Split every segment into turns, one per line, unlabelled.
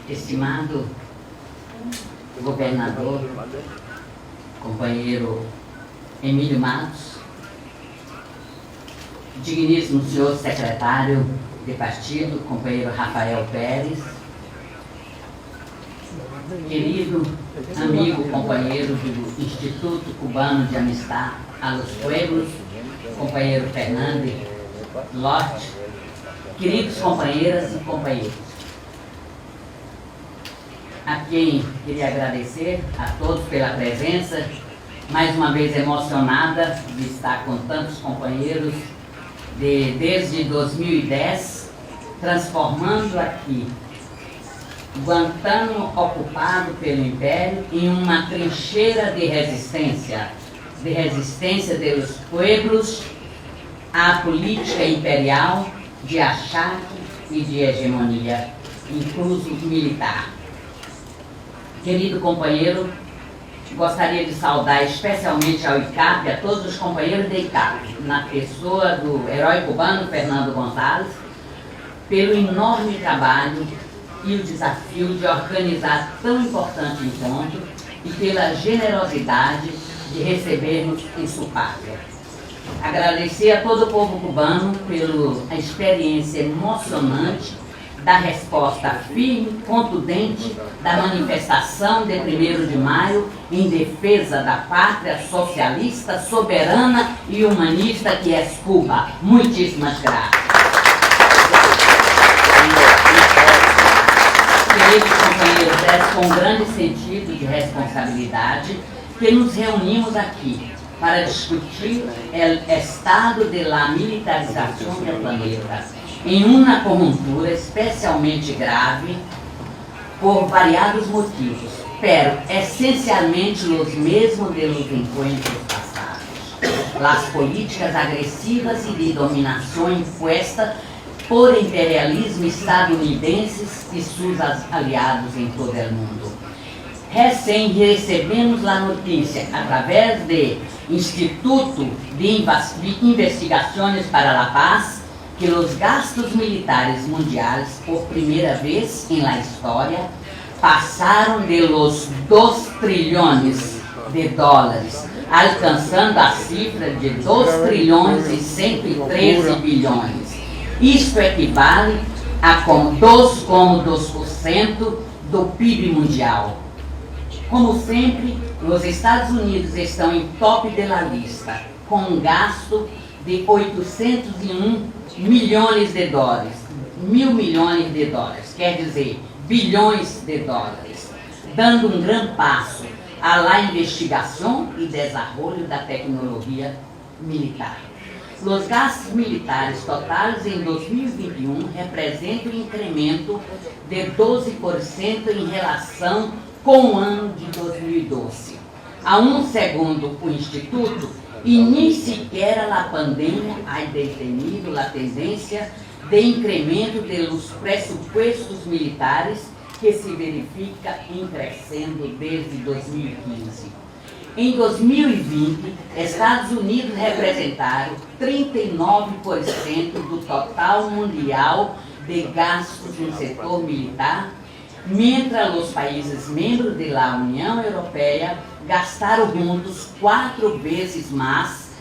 Estimado governador, companheiro Emílio Matos, digníssimo senhor secretário de partido, companheiro Rafael Pérez, querido amigo, companheiro do Instituto Cubano de Amistad a los Pueblos, companheiro Fernando Lott, queridos companheiras e companheiros, a quem queria agradecer a todos pela presença, mais uma vez emocionada de estar com tantos companheiros desde 2010, transformando aqui Guantánamo, ocupado pelo Império, em uma trincheira de resistência dos pueblos à política imperial de achaque e de hegemonia, incluso militar. Querido companheiro, gostaria de saudar especialmente ao ICAP, a todos os companheiros da ICAP, na pessoa do herói cubano Fernando González, pelo enorme trabalho e o desafio de organizar tão importante encontro e pela generosidade de recebermos em sua pátria. Agradecer a todo o povo cubano pela experiência emocionante da resposta firme, contundente da manifestação de 1º de maio em defesa da pátria socialista, soberana e humanista que é Cuba. Muitíssimas graças. Queridos companheiros, é com grande sentido de responsabilidade que nos reunimos aqui para discutir o estado de la militarização do planeta em uma conjuntura especialmente grave por variados motivos, pero essencialmente os mesmos de los encuentros passados. Las políticas agressivas e de dominação impuesta por imperialismo estadunidenses e seus aliados em todo o mundo. Recém recebemos a notícia, através do Instituto de Investigações para a Paz, que os gastos militares mundiais, por primeira vez em la história, passaram de los 2 trilhões de dólares, alcançando a cifra de 2 trilhões e 113 bilhões. Isto equivale a 2,2% do PIB mundial. Como sempre, os Estados Unidos estão em top da lista, com um gasto de 801 milhões de dólares, $1.000 milhões, quer dizer, bilhões de dólares, dando um grande passo à investigação e desenvolvimento da tecnologia militar. Os gastos militares totais em 2021 representam um incremento de 12% em relação com o ano de 2012. Segundo o Instituto, e nem sequer a pandemia ha detenido a tendência de incremento dos pressupostos militares que se verifica em crescendo desde 2015. Em 2020, Estados Unidos representaram 39% do total mundial de gastos no setor militar, mientras os países membros da União Europeia gastaram juntos 4 vezes mais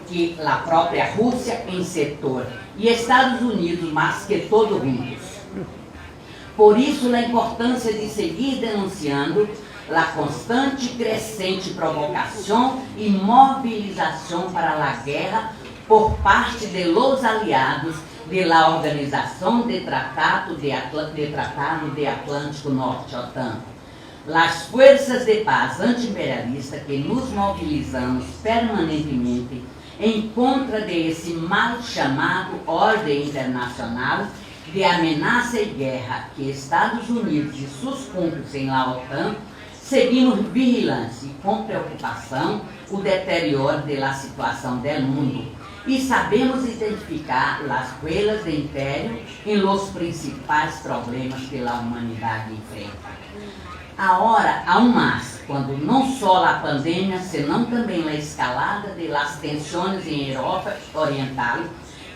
que a própria Rússia em setor, e Estados Unidos mais que todos juntos. Por isso, a importância de seguir denunciando a constante e crescente provocação e mobilização para a guerra por parte de los aliados de la Organização de Tratado de Atlântico Norte, OTAN. As forças de paz anti-imperialista que nos mobilizamos permanentemente em contra desse mal chamado ordem internacional de ameaça e guerra que Estados Unidos e seus cúmplices em la OTAN, seguimos vigilantes e com preocupação o deterioro da situação do mundo e sabemos identificar as huellas do império em los principais problemas que a humanidade enfrenta. Agora, aún mais, quando não só a pandemia, senão também a escalada de las tensões em Europa Oriental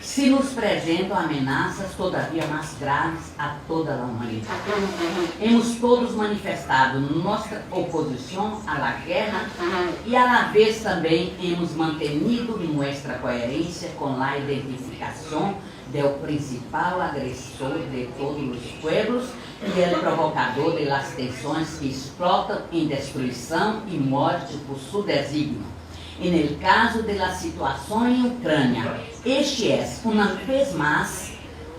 se nos apresentam ameaças todavia mais graves a toda a humanidade. Hemos todos manifestado nossa oposição à guerra e, à la vez, também hemos mantenido nossa coerência com a identificação do principal agressor de todos os pueblos e o provocador de las tensões que explotam em destruição e morte por seu desígnio. E no caso da situação em Ucrânia, este é, uma vez mais,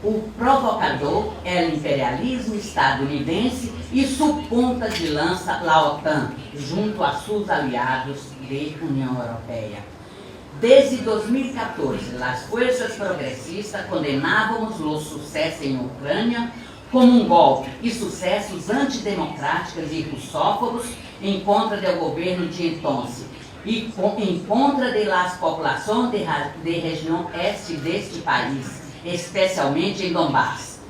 o provocador, o imperialismo estadunidense e sua ponta de lança, a OTAN, junto a seus aliados da União Europeia. Desde 2014, as forças progressistas condenavam o sucesso em Ucrânia como um golpe e sucessos antidemocráticos e russófobos em contra do governo de então e em contra das populações de região este deste país, especialmente em Donbass.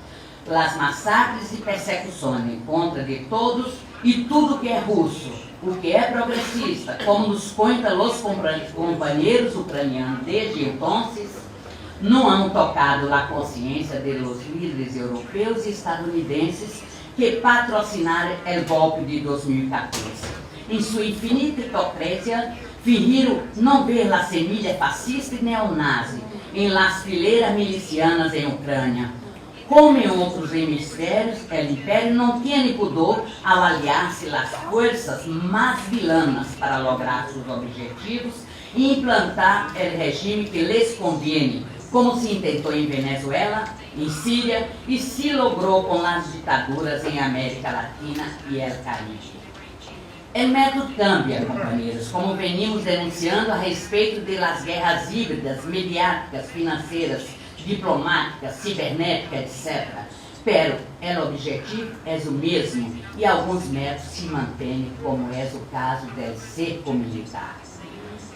As massacres e persecuções em contra de todos e tudo que é russo, o que é progressista, como nos contam os companheiros ucranianos desde então, não han tocado a consciência dos líderes europeus e estadunidenses que patrocinaram o golpe de 2014. Em sua infinita hipocresia, fingiram não ver a semilha fascista e neonazi em las fileiras milicianas em Ucrânia. Como em outros hemisférios, o Império não tinha pudor ao aliar-se às forças mais vilanas para lograr seus objetivos e implantar o regime que lhes conviene, como se intentou em Venezuela, em Síria e se logrou com as ditaduras em América Latina e el Caribe. O método cambia, companheiros, como venimos denunciando a respeito das guerras híbridas, mediáticas, financeiras, diplomáticas, cibernéticas, etc. Pero o objetivo é o mesmo e alguns métodos se mantêm, como é o caso do cerco militar.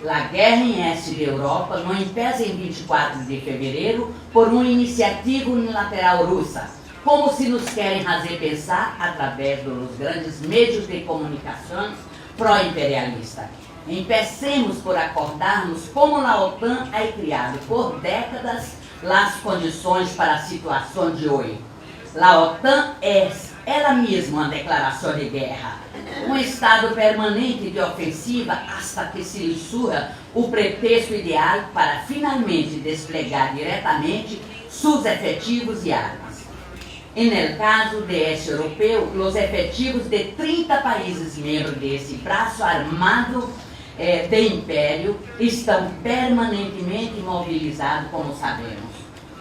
A guerra em este da Europa não empieza em 24 de fevereiro por uma iniciativa unilateral russa, como se nos querem fazer pensar através dos grandes meios de comunicação pró-imperialistas. Empecemos por acordarmos como a OTAN é criado por décadas as condições para a situação de hoje. A OTAN é ela mesma uma declaração de guerra, um estado permanente de ofensiva hasta que se lhe surja o pretexto ideal para finalmente desplegar diretamente seus efetivos e armas. E no caso deste europeu, os efetivos de 30 países membros desse braço armado do Império estão permanentemente mobilizados, como sabemos.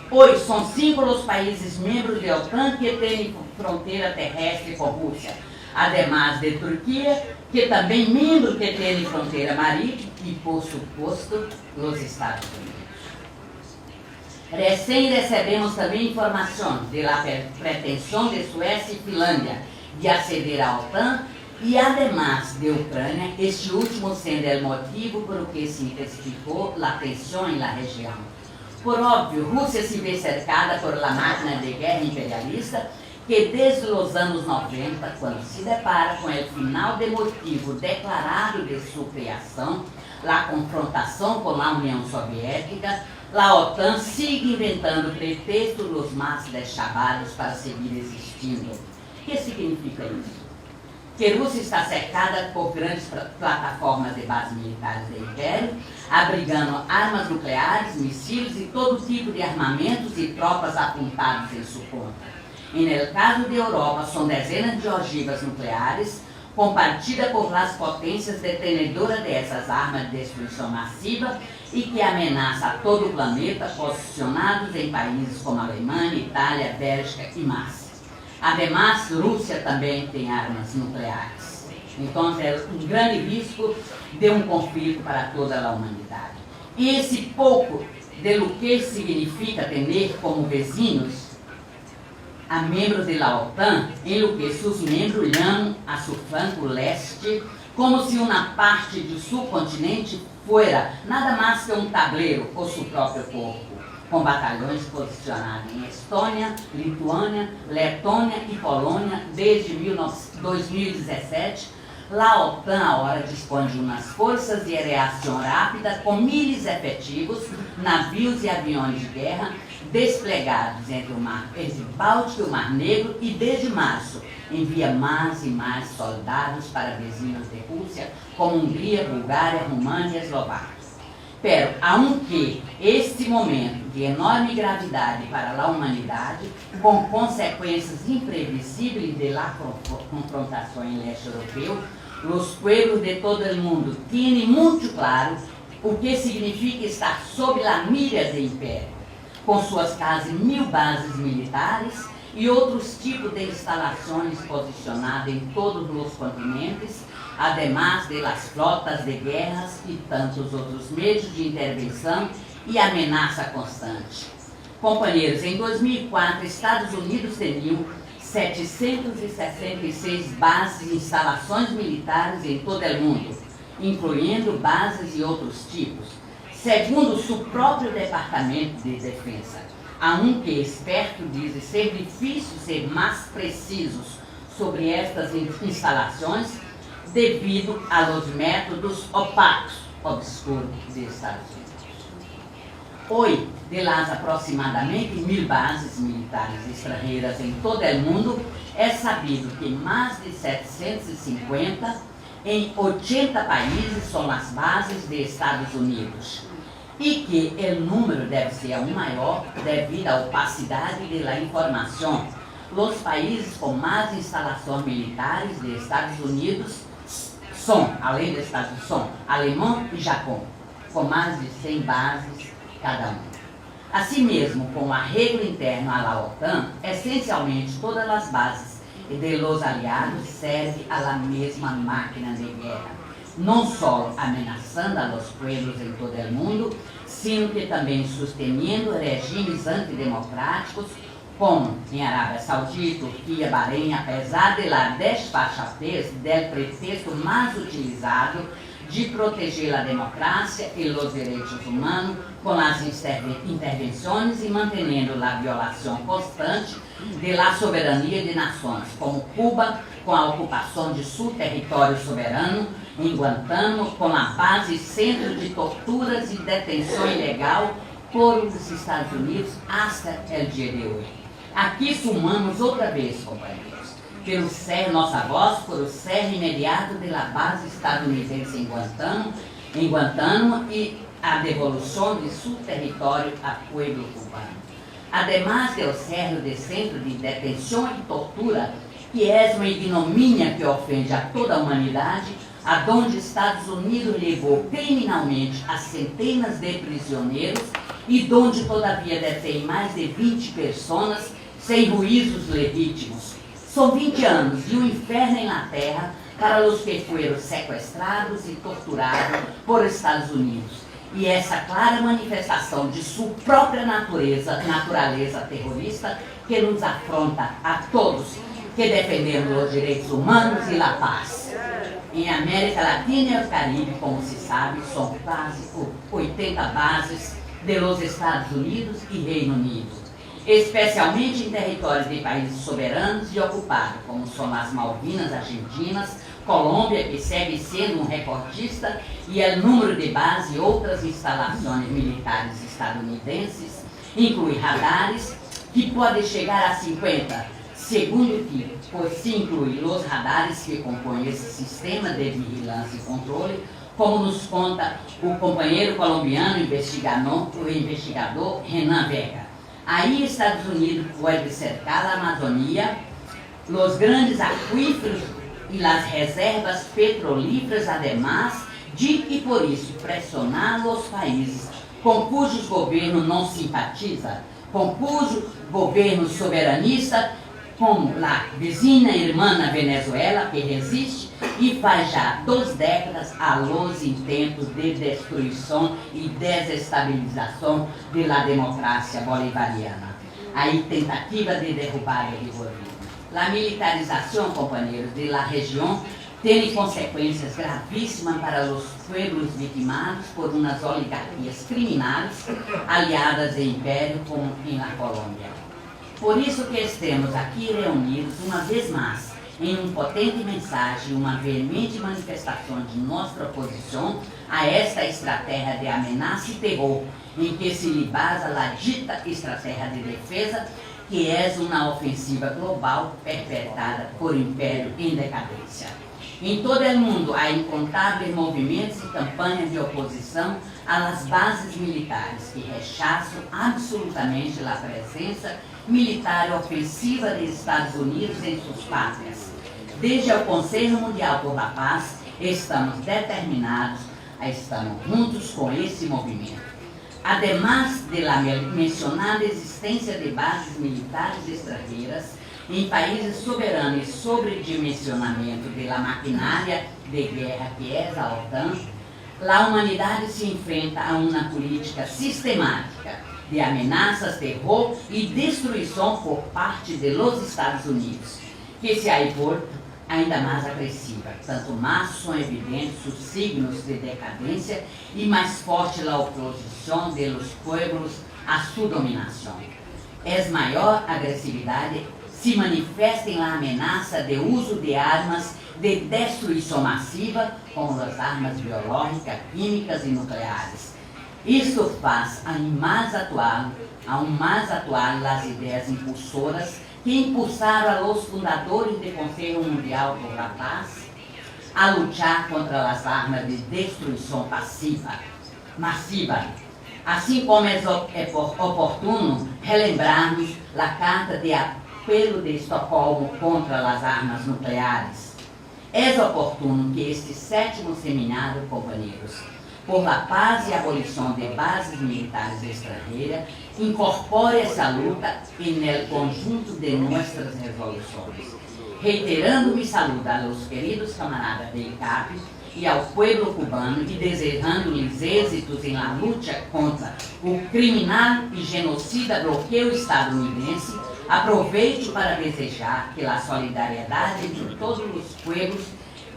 Hoje são 5 os países membros da OTAN que têm fronteira terrestre com a Rússia, ademais de Turquia, que também membro que tem fronteira marítima e, por suposto, os Estados Unidos. Recém recebemos também informações da pretensão de Suécia e Finlândia de aceder à OTAN e, además de Ucrânia, este último sendo o motivo por o que se intensificou a tensão na região. Por óbvio, Rússia se vê cercada por uma máquina de guerra imperialista que desde os anos 90, quando se depara com o final de motivo declarado de sua criação, a confrontação com a União Soviética, a OTAN sigue inventando pretextos os mais deschabados para seguir existindo. O que significa isso? Que a Rússia está cercada por grandes plataformas de bases militares do Império, abrigando armas nucleares, mísseis e todo tipo de armamentos e tropas apontados em sua conta. E no caso da Europa, são dezenas de ogivas nucleares, compartidas por las potências detenedoras dessas armas de destruição massiva e que ameaçam a todo o planeta, posicionados em países como Alemanha, Itália, Bélgica e mais. Ademais, Rússia também tem armas nucleares. Então, é um grande risco de um conflito para toda a humanidade. E esse pouco de lo que significa ter como vizinhos a membros da OTAN, em lo que seus membros chamam a seu flanco leste, como se uma parte de seu continente fora nada mais que um tabuleiro ou seu próprio corpo, com batalhões posicionados em Estônia, Lituânia, Letônia e Polônia desde 2017, La OTAN ahora dispõe de umas forças de reação rápida com milhares efetivos, navios e aviões de guerra desplegados entre o Báltico e o Mar Negro, e desde março envia mais e mais soldados para vizinhos de Rússia, como Hungria, Bulgária, România e Eslováquia. Pero, aunque este momento de enorme gravidade para a humanidade, com consequências imprevisíveis de la confrontação em leste europeu, os pueblos de todo o mundo têm muito claro o que significa estar sob a mira do império, com suas quase 1000 bases militares e outros tipos de instalações posicionadas em todos os continentes, además de las flotas de guerras e tantos outros meios de intervenção e ameaça constante. Companheiros, em 2004, Estados Unidos tinham 766 bases e instalações militares em todo o mundo, incluindo bases e outros tipos, segundo seu próprio Departamento de Defesa. Aunque expertos dizem ser difícil ser mais precisos sobre estas instalações, devido aos métodos opacos, obscuros dos Estados Unidos. Hoje, de las aproximadamente 1000 bases militares estrangeiras em todo o mundo, é sabido que mais de 750 em 80 países são as bases dos Estados Unidos, e que o número deve ser aún maior devido à opacidade da informação. Os países com mais instalações militares dos Estados Unidos são, além dos Estados Unidos, são Alemanha e Japão, com mais de 100 bases cada um. Assim mesmo, com o arrego interno à OTAN, essencialmente todas as bases de los aliados servem à mesma máquina de guerra, não só ameaçando a los pueblos em todo o mundo, sino que também sustentando regimes antidemocráticos, como em Arábia Saudita, Turquia, Bahrein, apesar de la desfachatez del pretexto mais utilizado de proteger a democracia e os direitos humanos com as intervenções e mantendo a violação constante de la soberania de nações, como Cuba, com a ocupação de seu território soberano, em Guantánamo, com a base centro de torturas e detenção ilegal por os Estados Unidos hasta el dia de hoje. Aqui sumamos outra vez, companheiros, pelo ser nossa voz, por o ser imediato da base estadunidense em Guantánamo e a devolução de seu território ao povo cubano. Además de ser de centro de detenção e tortura, que é uma ignomínia que ofende a toda a humanidade, aonde Estados Unidos levou criminalmente a centenas de prisioneiros e donde todavia detém mais de 20 pessoas sem juízos legítimos. São 20 anos de um inferno na terra para os que foram sequestrados e torturados por Estados Unidos. E essa clara manifestação de sua própria natureza terrorista, que nos afronta a todos que defendemos os direitos humanos e a paz. Em América Latina e o Caribe, como se sabe, são quase 80 bases dos Estados Unidos e Reino Unido, especialmente em territórios de países soberanos e ocupados, como são as Malvinas Argentinas, Colômbia, que segue sendo um recordista, e o número de bases e outras instalações militares estadunidenses inclui radares que podem chegar a 50, segundo que, por se incluir os radares que compõem esse sistema de vigilância e controle, como nos conta o companheiro colombiano o investigador Renan Vega. Aí Estados Unidos pode cercar a Amazônia, os grandes aquíferos e as reservas petrolíferas, además de, e por isso, pressionar os países com cujos governos não simpatiza, com cujo governo soberanista, como a vizinha irmã Venezuela, que resiste e faz já 2 décadas a los intentos de destruição e desestabilização da democracia bolivariana. Aí, tentativa de derrubada de governo. A militarização, companheiros, da região tem consequências gravíssimas para os pueblos vitimados por umas oligarquias criminais aliadas ao império, como na Colômbia. Por isso que estamos aqui reunidos uma vez mais, em uma potente mensagem, uma veemente manifestação de nossa oposição a esta estratégia de ameaça e terror, em que se lhe basa a dita estratégia de defesa, que é uma ofensiva global perpetrada por império em decadência. Em todo o mundo há incontáveis movimentos e campanhas de oposição às bases militares que rechaçam absolutamente a presença militar ofensiva dos Estados Unidos em suas pátrias. Desde o Conselho Mundial por la Paz, estamos determinados a estar juntos com esse movimento. Además de la mencionada existência de bases militares estrangeiras em países soberanos e sobredimensionamento da maquinária de guerra que é a OTAN, a humanidade se enfrenta a uma política sistemática de ameaças, terror e destruição por parte dos Estados Unidos, que se ha vuelto ainda mais agressiva. Tanto mais são evidentes os signos de decadência e mais forte a oposição dos pueblos à sua dominação. É maior agressividade se manifesta em la ameaça de uso de armas de destruição massiva, como as armas biológicas, químicas e nucleares. Isso faz aún mais atual as ideias impulsoras que impulsaram a los fundadores do Conselho Mundial por la Paz a lutar contra as armas de destruição massiva. Assim como é oportuno relembrarmos a Carta de Apelo de Estocolmo contra as armas nucleares. É oportuno que este 7º seminário, companheiros, por la paz e abolição de bases militares estrangeiras, incorpore essa luta no conjunto de nossas resoluções. Reiterando mi saludo a los queridos camaradas de ICAP e ao pueblo cubano e desejando-lhes êxitos em la luta contra o criminal e genocida bloqueio estadunidense, aproveito para desejar que a solidariedade entre todos os pueblos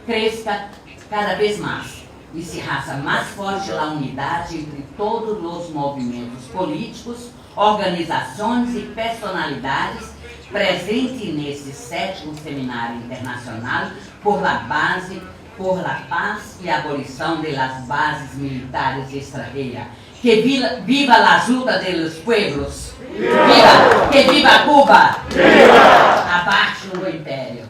cresça cada vez mais e se faça mais forte a unidade entre todos os movimentos políticos, organizações e personalidades presentes nesse 7º Seminário Internacional por la paz e abolição das bases militares estrangeiras. Que viva las lutas de los pueblos! Viva! Que viva Cuba! Viva! Abaixo o império!